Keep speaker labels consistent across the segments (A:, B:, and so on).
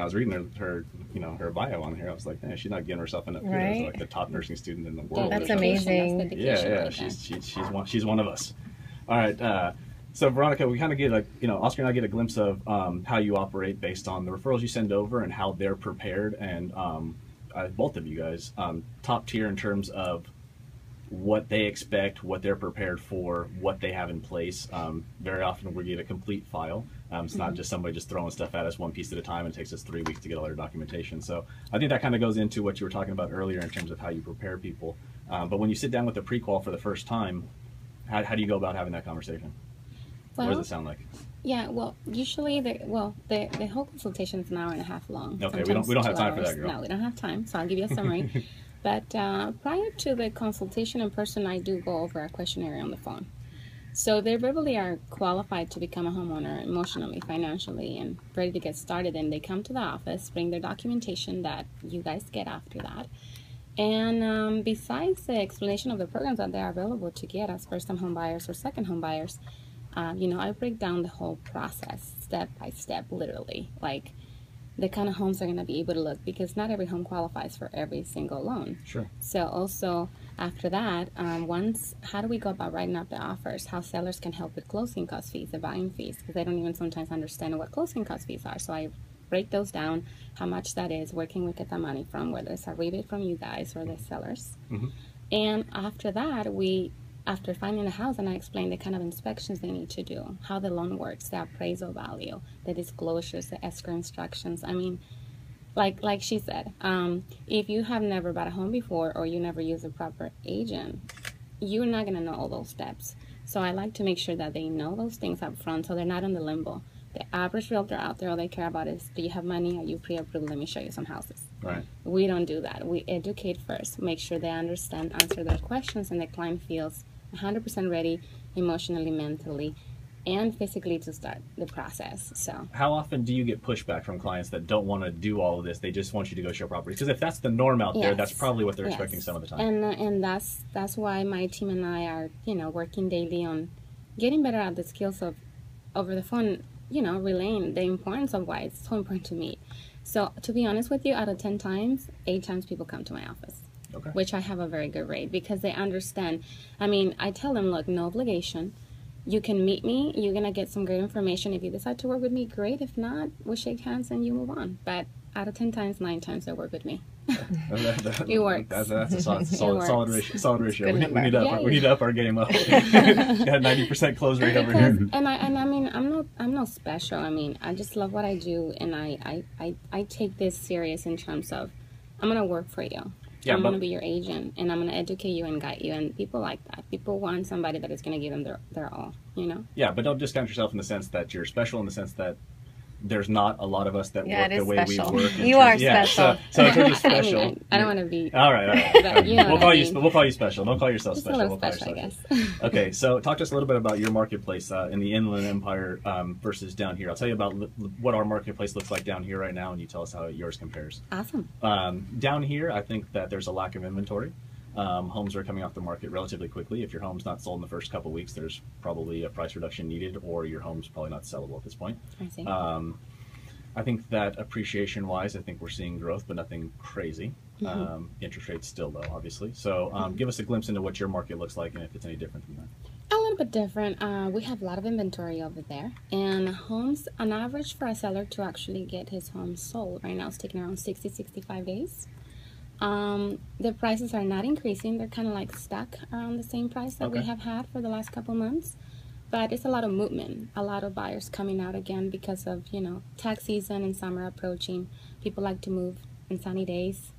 A: was reading her her bio on here, I was like, man, she's not getting herself enough kudos.
B: Right.
A: Like the top nursing student in the world.
B: That's amazing.
C: That's
A: Yeah,
C: right.
A: she's one of us. All right. So Veronica, we kind of get Oscar and I get a glimpse of how you operate based on the referrals you send over and how they're prepared, and both of you guys top tier in terms of what they expect, what they're prepared for, what they have in place. Very often we get a complete file. It's not just somebody just throwing stuff at us one piece at a time, and it takes us 3 weeks to get all their documentation. So I think that kind of goes into what you were talking about earlier in terms of how you prepare people. But when you sit down with a pre-qual for the first time, how do you go about having that conversation?
C: Well,
A: what does it sound like?
C: Yeah, well, usually the whole consultation is an hour and a half long.
A: Okay, we don't have time for that, girl.
C: No, we don't have time, so I'll give you a summary. But prior to the consultation in person, I do go over a questionnaire on the phone. So they verbally are qualified to become a homeowner emotionally, financially, and ready to get started. And they come to the office, bring their documentation that you guys get after that. And besides the explanation of the programs that they are available to get as first-time home buyers or second home buyers, I break down the whole process step by step, literally, like the kind of homes they're going to be able to look, because not every home qualifies for every single loan.
A: Sure.
C: So also after that, how do we go about writing up the offers? How sellers can help with closing cost fees, the buying fees, because they don't even sometimes understand what closing cost fees are. So I break those down, how much that is, where can we get the money from, whether it's a rebate from you guys or the sellers.
A: Mm-hmm.
C: And after that, after finding a house, and I explain the kind of inspections they need to do, how the loan works, the appraisal value, the disclosures, the escrow instructions. I mean, like she said, if you have never bought a home before or you never use a proper agent, you're not going to know all those steps. So I like to make sure that they know those things up front so they're not in the limbo. The average realtor out there, all they care about is, do you have money? Are you pre-approved? Let me show you some houses.
A: Right.
C: We don't do that. We educate first, make sure they understand, answer their questions, and the client feels 100% ready emotionally, mentally, and physically to start the process. So
A: how often do you get pushback from clients that don't want to do all of this? They just want you to go show properties? Because if that's the norm out there, that's probably what they're expecting some of the time.
C: And that's why my team and I are working daily on getting better at the skills of over the phone, relaying the importance of why it's so important to meet. So to be honest with you, out of 10 times, 8 times people come to my office.
A: Okay.
C: Which I have a very good rate, because they understand. I mean, I tell them, look, no obligation. You can meet me. You're going to get some great information. If you decide to work with me, great. If not, we'll shake hands and you move on. But out of 10 times, 9 times they work with me. It works.
A: That's a solid ratio. We need to up our game up. Got a 90% close rate over here.
C: And I mean, I'm not special. I mean, I just love what I do, and I take this serious in terms of I'm going to work for you. Yeah, I'm going to be your agent, and I'm going to educate you and guide you. And people like that. People want somebody that is going to give them their all,
A: Yeah, but don't discount yourself in the sense that you're special, in the sense that there's not a lot of us that work the way
B: special.
A: we work.
B: You are special.
A: So in terms of special.
C: I mean, I don't want to be.
A: All right.
C: But,
A: we'll call you special. Don't call yourself
C: just
A: special.
C: a little
A: We'll
C: special, I guess.
A: Okay, so talk to us a little bit about your marketplace in the Inland Empire versus down here. I'll tell you about what our marketplace looks like down here right now, and you tell us how yours compares.
C: Awesome.
A: Down here, I think that there's a lack of inventory. Homes are coming off the market relatively quickly. If your home's not sold in the first couple weeks, there's probably a price reduction needed, or your home's probably not sellable at this point.
C: I see.
A: I think that appreciation-wise, I think we're seeing growth, but nothing crazy.
C: Mm-hmm.
A: Interest rates still low, obviously. So give us a glimpse into what your market looks like and if it's any different from that.
C: A little bit different. We have a lot of inventory over there. And homes, on average, for a seller to actually get his home sold right now, it's taking around 60-65 days. The prices are not increasing. They're kind of like stuck around the same price that we have had for the last couple months. But it's a lot of movement, a lot of buyers coming out again because of, tax season and summer approaching. People like to move in sunny days,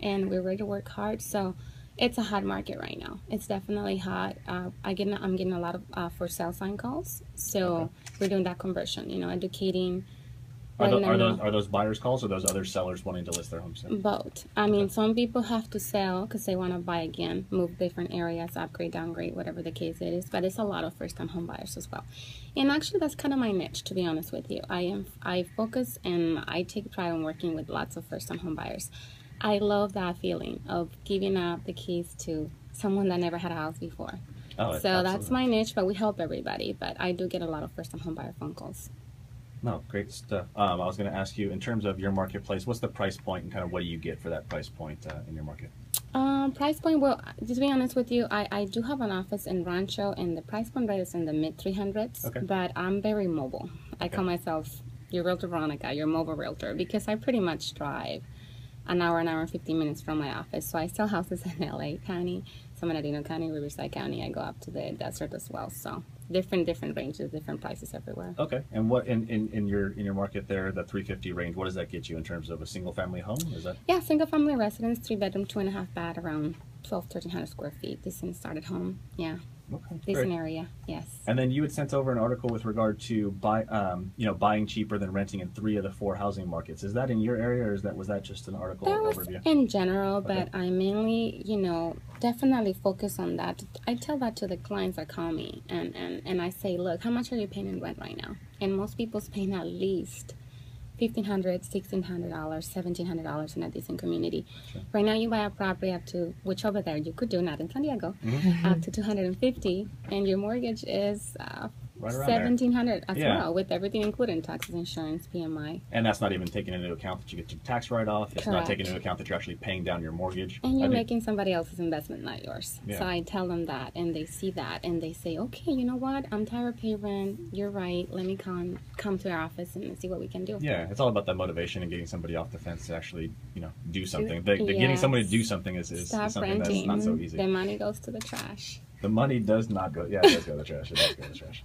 C: and we're ready to work hard. So it's a hot market right now. It's definitely hot. I'm getting a lot of for sale sign calls. So we're doing that conversion, educating.
A: Are those buyers' calls, or those other sellers wanting to list their homes?
C: Both. I mean, some people have to sell because they want to buy again, move different areas, upgrade, downgrade, whatever the case it is. But it's a lot of first-time home buyers as well. And actually, that's kind of my niche, to be honest with you. I focus and I take pride in working with lots of first-time home buyers. I love that feeling of giving up the keys to someone that never had a house before.
A: Oh,
C: so that's my niche, but we help everybody. But I do get a lot of first-time home buyer phone calls.
A: No, great stuff. I was going to ask you, in terms of your marketplace, what's the price point and kind of what do you get for that price point in your market?
C: Price point, well, to be honest with you, I do have an office in Rancho, and the price point rate is in the mid 300s,
A: Okay.
C: but I'm very mobile. I
A: Okay.
C: call myself your realtor Veronica, your mobile realtor, because I pretty much drive an hour and 15 minutes from my office. So I sell houses in LA County, some in Medina County, Riverside County. I go up to the desert as well. So different ranges, different prices everywhere.
A: Okay. And what in your market there, the 350 range, what does that get you in terms of a single family home? Is that
C: Yeah, single family residence, 3 bedroom, 2.5 bath, around 1,300 square feet. Decent started home. Yeah.
A: okay?
C: Decent
A: Great.
C: area. Yes.
A: And then you had sent over an article with regard to buying cheaper than renting in 3 of the 4 housing markets. Is that in your area, or was that just an article
C: That was
A: overview?
C: in general, but
A: Okay.
C: I mainly, definitely focus on that. I tell that to the clients that call me, and I say, look, how much are you paying in rent right now? And most people's paying at least $1,500, $1,600, $1,700 in a decent community.
A: Sure.
C: Right now, you buy a property up to, which over there you could do, not in San Diego, up to 250, and your mortgage is
A: Right around there.
C: 1,700 as
A: Yeah.
C: well, with everything included, taxes, insurance, PMI.
A: And that's not even taking into account that you get your tax write-off. It's not
C: Correct.
A: taking into account that you're actually paying down your mortgage.
C: And you're
A: I mean,
C: making somebody else's investment, not yours.
A: Yeah.
C: So I tell them that, and they see that, and they say, okay, you know what? I'm tired of paying rent. You're right. Let me come to our office and see what we can do.
A: yeah, it's all about that motivation and getting somebody off the fence to actually, do something. Getting
C: Yes.
A: somebody to do something is
C: Stop
A: something
C: renting.
A: that's not so easy.
C: The money goes to the trash.
A: The money does not go. Yeah, it does go to the trash. It does go to the trash.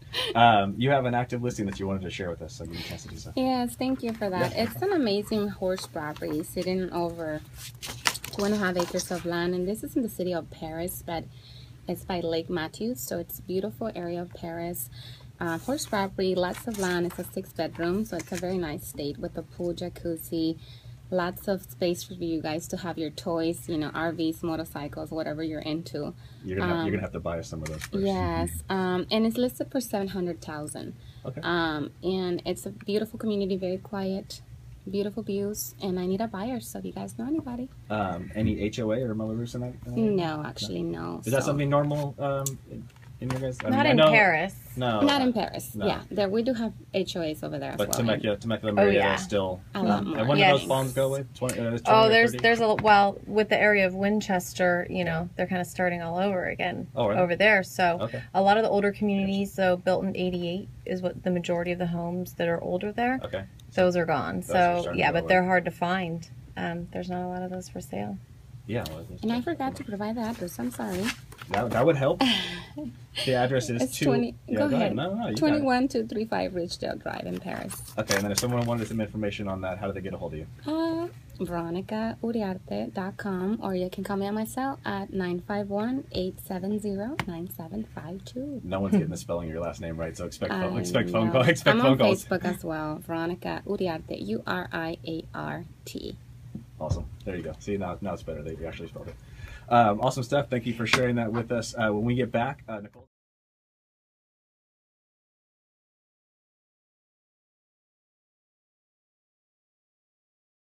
A: You have an active listing that you wanted to share with us, so give me a chance to do so.
C: Yes, thank you for that.
A: Yeah.
C: It's an amazing horse property sitting over 2.5 acres of land, and this is in the city of Paris, but it's by Lake Matthews, so it's a beautiful area of Paris. Horse property, lots of land. It's a 6 bedroom, so it's a very nice state with a pool, jacuzzi, lots of space for you guys to have your toys, RVs, motorcycles, whatever you're into.
A: You're gonna have to buy us some of those first.
C: Yes, and it's listed for 700,000.
A: Okay.
C: And it's a beautiful community, very quiet, beautiful views, and I need a buyer. So if you guys know anybody,
A: Any HOA or Melrose in that?
C: no, actually no.
A: Is that
C: So-
A: something normal in your guys?
B: Not
A: I
B: in
A: know-
B: Paris.
A: No.
C: Not in Paris.
A: No.
C: Yeah, there we do have HOAs over there as
A: But
C: well.
A: Temecula, Marietta
B: yeah.
A: is still.
C: A lot more.
A: And when
B: Yes.
A: do those bonds go away? 20, 20
B: Oh,
A: or
B: there's
A: 30?
B: well, with the area of Winchester, they're kind of starting all over again
A: Oh, really?
B: over there. So
A: Okay.
B: a lot of the older communities, so built in '88, is what the majority of the homes that are older there.
A: Okay.
B: Those are gone.
A: are
B: So
A: starting
B: yeah,
A: to go
B: but they're
A: away.
B: hard to find. There's not a lot of those for sale.
A: Yeah. Well,
C: And I forgot to provide the address. I'm sorry.
A: that would help. The address is
C: It's
A: 2.
C: 20.
A: Yeah,
C: go ahead.
A: No, you got it.
C: 21235 Ridgedale Drive in Paris.
A: Okay, and then if someone wanted some information on that, how do they get a hold of you?
C: VeronicaUriarte.com, or you can call me on my cell at 951-870-9752.
A: No one's getting the spelling of your last name right, so expect phone
C: I
A: phone
C: know.
A: call. Expect
C: I'm
A: phone
C: on
A: calls.
C: Facebook as well. Veronica Uriarte, Uriarte.
A: Awesome. There you go. See, now it's better. They actually spelled it. Awesome stuff. Thank you for sharing that with us. When we get back, Nicole.